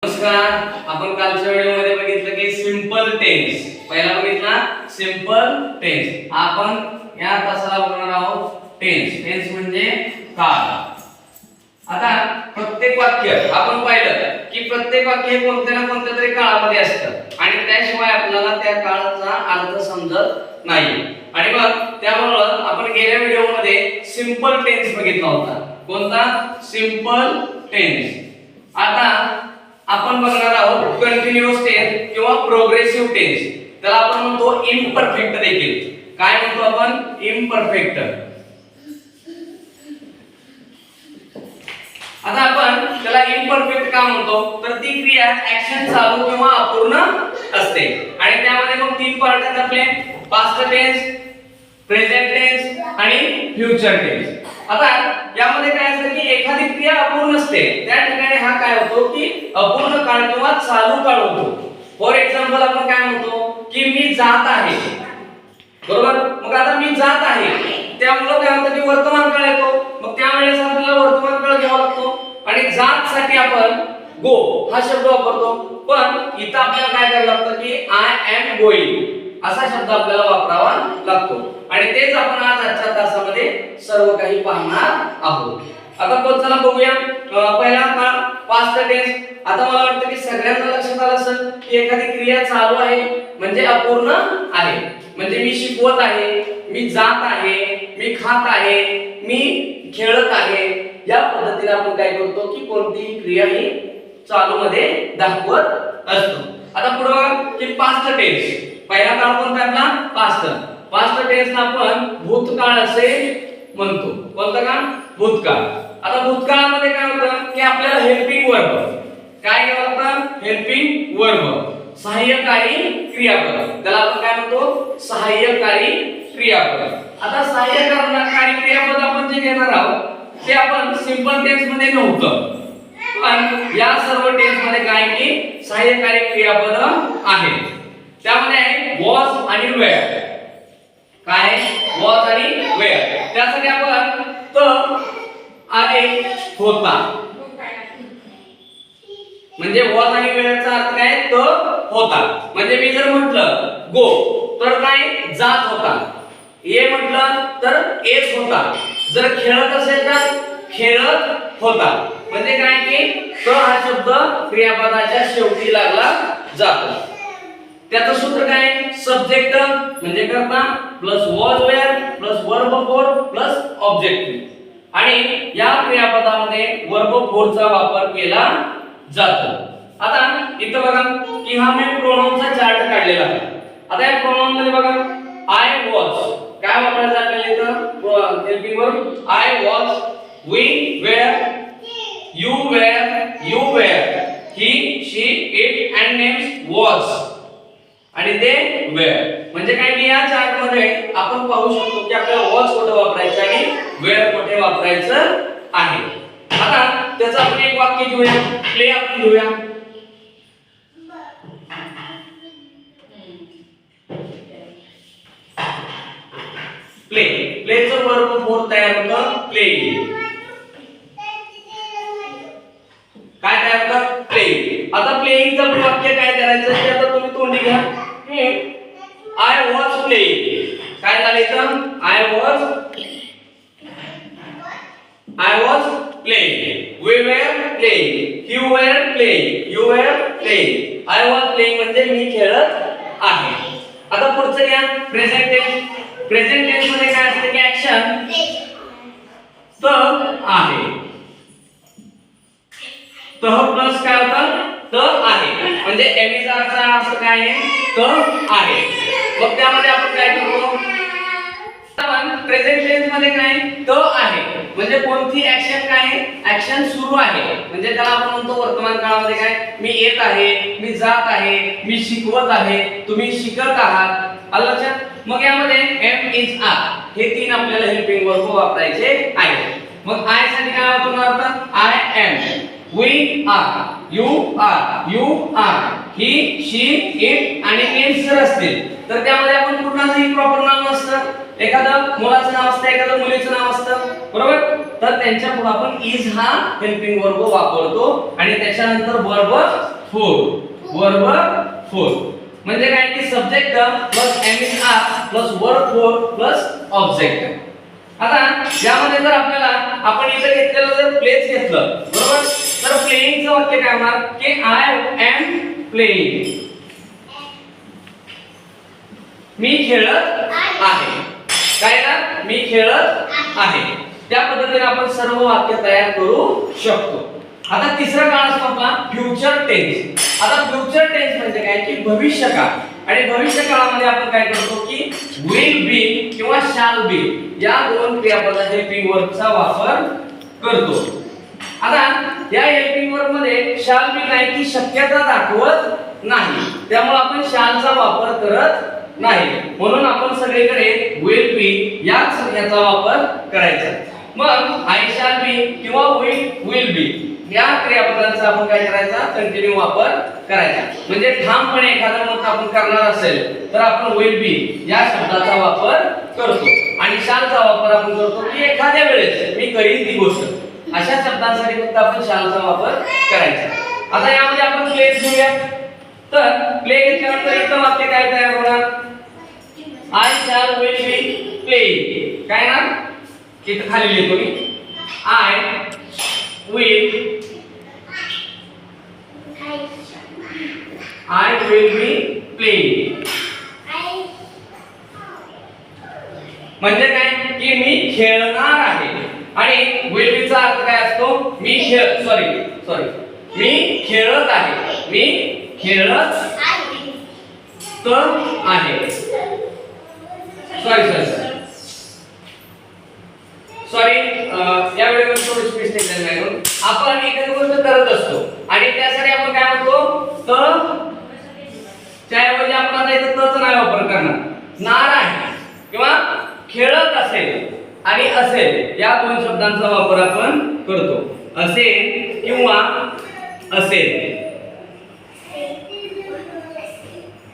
नमस्कार. आपण कालच्या व्हिडिओमध्ये बघितलं की सिंपल टेन्स. पहिला बघितला सिंपल टेन्स. आपण या तासाला बघणार आहोत टेन्स. टेन्स म्हणजे काळ. आता प्रत्येक वाक्य आपण पाहिलं की प्रत्येक वाक्य कोणत्या ना कोणत्या तरी काळामध्ये असतं आणि त्याशिवाय आपल्याला त्या काळाचा अर्थ समजत नाही. आणि मग त्यामुळे आपण गेल्या व्हिडिओमध्ये सिंपल टेन्स बघितला होता. कोणता? Simple tense. आता आपण बघणार आहोत कंटिन्यूअस टेन्स किंवा प्रोग्रेसिव्ह टेन्स. त्याला आपण म्हणतो इम्परफेक्ट देखील. काय म्हणतो आपण? इम्परफेक्ट. आता आपण त्याला इम्परफेक्ट का म्हणतो? तर ती क्रिया ऍक्शन चालू किंवा अपूर्ण असते आणि त्यामध्ये मग तीन पार्ट आहेत आपले: पास्ट टेन्स, प्रेझेंट टेन्स आणि फ्युचर टेन्स. आता यामध्ये काय असतं की एखादी क्रिया अपूर्ण असते त्या ठिकाणी हा काय होतो की अपूर्ण काळ किंवा चालू काळ होतो. फॉर एक्झाम्पल आपण काय म्हणतो की मी जात आहे, बरोबर? मग आता मी जात आहे त्यामुळे काय होतं की वर्तमान काळ येतो. मग त्यावेळेस आपल्याला वर्तमान काळ घ्यावा लागतो आणि जात साठी आपण गो हा शब्द वापरतो. पण इथं आपल्याला काय करावं लागतं की आय एम गोइंग असा शब्द आपल्याला वापरावा लागतो आणि तेच आपण आज आजच्या तासामध्ये सर्व काही पाहणार आहोत. आता चला बघूया. पहिला काळ पास्ट टेन्स. आता मला वाटतं की सगळ्यांना लक्षात आलं असेल की एखादी क्रिया चालू आहे म्हणजे अपूर्ण आहे. म्हणजे मी शिकवत आहे, मी जात आहे, मी खात आहे, मी खेळत आहे. या पद्धतीने आपण काय करतो की कोणतीही क्रिया ही चालू मध्ये दाखवत असतो. आता पुढे बघा की पास्ट टेन्स. पहिला काळ कोणता आहे आपला? पास्ट. पास्ट टेन्सला आपण भूतकाळ असे म्हणतो. कोणता काळ? भूतकाळ. आता भूतकाळामध्ये काय होतं की आपल्याला हेल्पिंग वर्ब काय घ्यावं लागतं? हेल्पिंग वर्ब, सहाय्यकारी क्रियापद. त्याला आपण काय म्हणतो? सहाय्यकारी क्रियापद. आता सहाय्यकारी क्रियापद आपण जे घेणार आहोत ते आपण सिंपल टेन्स मध्ये नव्हतं, पण या सर्व टेन्स मध्ये काय की सहाय्यकारी क्रियापद आहे. त्यामध्ये आहे वॉज आणि वेअर. काय? वॉज आणि वेअर. त्यासाठी आपण त आणि होता म्हणजे वॉज आणि वेअरचा अर्थ काय? त होता. म्हणजे मी जर म्हटलं गो तर काय? जात होता. ये म्हटलं तर येत होता. जर खेळत असेल तर खेळत होता. म्हणजे काय की त हा शब्द क्रियापदाच्या शेवटी लागला जातो. त्याचं सूत्र काय? सब्जेक्ट म्हणजे कर्ता plus was were plus verb four plus objective. आणि या क्रियापदामध्ये वर्ब फोर चा वापर केला जातो. आता इथं बघा की हा मी प्रोनाउनचा चार्ट काढलेला आहे. आता या प्रोनाउन मध्ये बघा आय वॉज काय वापरायचं आपल्याला इथं? Helping verb I was, we were, you were, he she it and names was आणि ते वेअर. म्हणजे काय की या चार्ट मध्ये आपण पाहू शकतो की आपल्याला वॉच कुठे वापरायचं आणि वेअर कुठे वापरायचं आहे. आता त्याचं आपण एक वाक्य घेऊया. प्ले आपण घेऊया. प्ले. प्लेचं वर्ब फोर तयार होतं प्ले. काय तयार होतं? प्ले. आता प्लेइंगचं वाक्य काय करायचं ते आता तुम्ही तोंडी घ्या. I was playing. काय झालं इथं? I was playing. We were playing. You were playing. You were playing. I was playing म्हणजे मी खेळत आहे. आता पुढचं घ्या प्रेझेंट टेन्स. प्रेझेंट टेन्स मध्ये काय असतं की ऍक्शन त आहे. त प्लस काय होतं? त आहे. म्हणजे एमीचा अर्थ काय आहे? त आहे. मग त्यामध्ये आपण काय करतो? आपण प्रेझेंट टेन्स मध्ये काय? त आहे म्हणजे कोणती ऍक्शन काय आहे? ऍक्शन सुरू आहे. म्हणजे त्याला आपण म्हणतो वर्तमान काळामध्ये काय? मी येत आहे, मी जात आहे, मी शिकवत आहे, तुम्ही शिकत आहात. आलं लक्षात? मग यामध्ये एम इज आर हे तीन आपल्याला हेल्पिंग वर्ब वापरायचे आहेत. मग आय साठी काय वापरणार? I am, we are, you are, he she it आणि नेम्स जर असतील तर त्यामध्ये आपण पूर्णांची प्रॉपर नाम असतं. एखादं मुलाचं नाव असतं, एखादं मुलीचं नाव असतं, बरोबर? तर त्यांच्या पुढे आपण इज हा हेल्पिंग वर्ब वापरतो आणि त्याच्यानंतर वर्ब फोर वर्ब फोर म्हणजे काय की subject plus am is are plus verb four plus object. आता यामध्ये जर आपल्याला आपण इथे घेतलेलं जर प्लेस घेतलं बरोबर तर प्लेइंगचं वाक्य काय होणार की आय एम प्लेइंग. मी खेळत आहे. काय ना मी खेळत आहे. त्या पद्धतीने आपण सर्व वाक्य तयार करू शकतो. आता तिसरा काळ असतो आपला फ्युचर टेन्स. आता फ्युचर टेन्स म्हणजे काय की भविष्य काळ. आणि भविष्य काळामध्ये आपण काय करतो की विल बी किंवा शॅल बी या दोन क्रियापदाच्या हेल्पिंग वर्बचा वापर करतो. आता या हेल्पिंग वर्ब मध्ये शॅल बी नाही की शक्यता दाखवत नाही त्यामुळे आपण शॅलचा वापर करत नाही म्हणून आपण सगळीकडे विल बी याचा वापर करायचा. मग आय शॅल बी किंवा विल बी या क्रियापदांचा आपण काय करायचा कंटिन्यू वापर करायचा. म्हणजे ठामपणे एखादा मत आपण करणार असेल तर आपण विल बी या शब्दाचा वापर करतो आणि शॅलचा वापर आपण करतो की एखाद्या वेळेस मी करीन ती गोष्ट. अशा शब्दांसाठी फक्त आपण शॅलचा वापर करायचा. आता यामध्ये आपण प्लेस घेऊया. तर प्ले घेतल्यानंतर इथं वाक्य काय तयार होणार I shall will be playing. काय ना इथं खाली लिहितो मी आय विल बी प्लेइंग. म्हणजे काय की मी खेळणार आहे. आणि विल बी चा अर्थ काय असतो मी खेळत आहे. मी खेळत आहे. सॉरी या वेळेला थोडीशी मिस्टेक झाली आहे. आपण एखादी गोष्ट करत असतो आणि त्यासाठी आपण काय म्हणतो तर त्याऐवजी आपण आता इथे तच नाही वापर करणार. नार आहे किंवा खेळत असेल आणि असेल या दोन शब्दांचा वापर आपण करतो. असेल किंवा असेल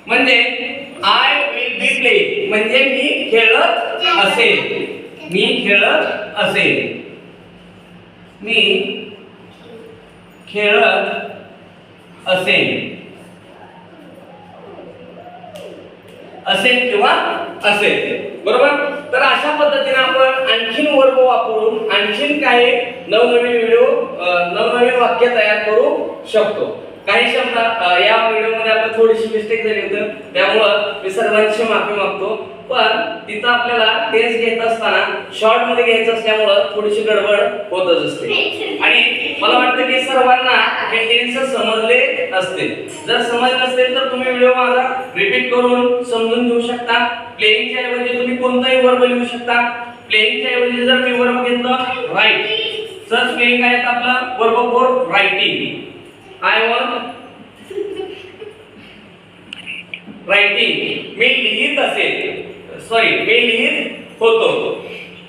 म्हणजे आय विल बी प्लेइंग म्हणजे मी खेळत असेल. मी खेळत असेल. मी खेळत असेल. असेल किंवा असेल बरोबर. तर अशा पद्धतीने आपण आणखीन वर्ब वापरून आणखीन काही नवनवीन वाक्य तयार करू शकतो. काही शब्द या व्हिडिओमध्ये आपल्याला थोडीशी मिस्टेक झाली होती त्यामुळे मी सर्वांची माफी मागतो. पण तिथं आपल्याला टेन्स घेत असताना शॉर्ट मध्ये घ्यायचं असल्यामुळे थोडीशी गडबड होतच असते. आणि मला वाटतं की सर्वांना हे टेन्स समजले असतील. जर समजले नसतील तर तुम्ही व्हिडिओ माझा रिपीट करून समजून घेऊ शकता. प्लेइंगच्या ऐवजी तुम्ही कोणताही वर्ब लिहू शकता. प्लेइंगच्या ऐवजी जर मी वर्ब घेतलं राईट तर स्पेलिंग आहे आपलं verb for writing. I was writing. मी लिहित असेल मी लिहित होतो.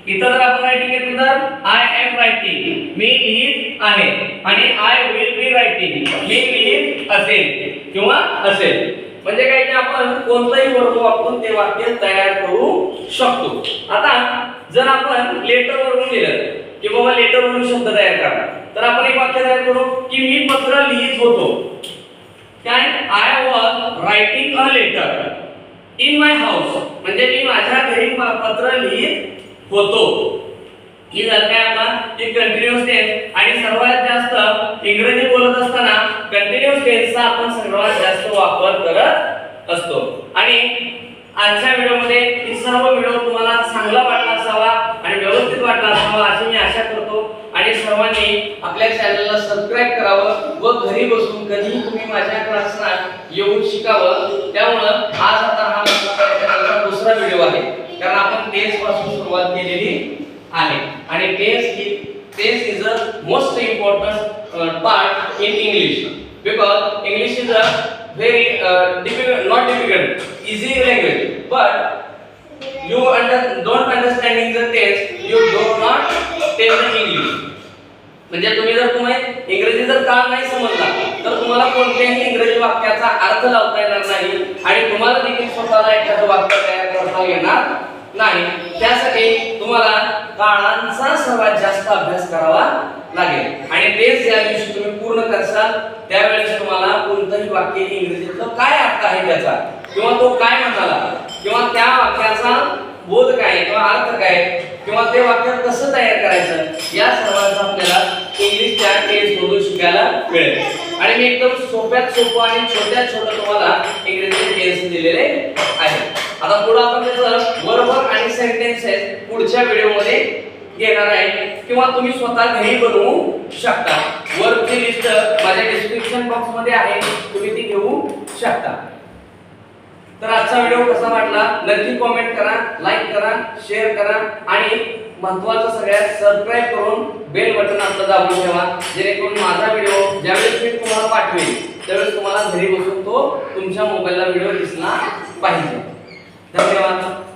इथं जर आपण रायटिंग घेतलं तर आय एम रायटिंग मी लिहित आहे. आणि आय विल बी रायटिंग मी लिहित असेल किंवा असेल. म्हणजे काय की आपण कोणताही वर्ब वापरून ते वाक्य तयार करू शकतो. आता जर आपण लेटर वरून लिहिलं की बाबा लेटर वरून शब्द तयार करा तर आपण एक वाक्य तयार करू की मी पत्र लिहित होतो. काय I was writing a letter in my house म्हणजे मी माझ्या घरी पत्र लिहित होतो. ही जर काय आपण एक कंटिन्यूअस टेन्स आणि सर्वात जास्त इंग्रजी बोलत असताना कंटिन्यूअस टेन्सचा आपण सर्वात जास्त वापर करत असतो. आणि आजच्या व्हिडिओमध्ये ही सर्व व्हिडिओ तुम्हाला चांगला वाटला असावा आणि व्यवस्थित वाटला असावा अशी मी आशा करतो. आणि सर्वांनी आपल्या चॅनलला सबस्क्राइब करावं व घरी बसून कधीही तुम्ही माझ्या क्लासला येऊन शिकावं. त्यामुळे आज आता हा माझा दुसरा व्हिडिओ आहे कारण आपण टेन्स पासून सुरुवात केलेली आहे. आणि tense is a most important part in English because English is a very not difficult, easy language, but you don't understanding the tense, you do not tell the English. म्हणजे तुम्ही इंग्रजी जर काळ नाही समजला तर तुम्हाला कोणत्याही इंग्रजी वाक्याचा अर्थ लावता येणार नाही आणि तुम्हाला देखील स्वतःला एखादं वाक्य तयार करता येणार नाही. त्यासाठी तुम्हाला काळांचा सर्वात जास्त अभ्यास करावा लागेल. आणि तेच ज्या दिवशी तुम्ही पूर्ण करसाल त्यावेळेस तुम्हाला मराठीमधलं ही वाक्य इंग्रजीतलं काय अर्थ आहे त्याचा, किंवा तो काय म्हणाला, किंवा त्या वाक्याचा बोध काय किंवा अर्थ काय, किंवा ते वाक्य कसं तयार करायचं, या सर्वांचं आपल्याला इंग्लिशच्या टेन्स मधून शिकायला मिळेल. आणि मी एकदम सोप्यात सोपं आणि छोट्यात छोटं तुम्हाला इंग्रजी टेन्स दिलेले आहे. आता पुढे आपण त्याचं वर्ब आणि सेंटेन्सेस पुढच्या व्हिडिओमध्ये घेणार आहे, किंवा तुम्ही स्वतः घरी बनवू शकता. वर्बची लिस्ट माझ्या डिस्क्रिप्शन बॉक्स मध्ये आहे, तुम्ही ती घेऊ शकता. तर आजचा व्हिडिओ कसा वाटला नक्की कमेंट करा, लाईक करा, शेअर करा आणि महत्त्वाचं सगळ्यात सबस्क्राइब करून बेल बटन आपलं दाबून ठेवा, जेणेकरून माझा व्हिडिओ ज्यावेळेस मी तुम्हाला पाठवेल त्यावेळेस तुम्हाला घरी बसून तो तुमच्या मोबाईलला व्हिडिओ दिसला पाहिजे. धन्यवाद.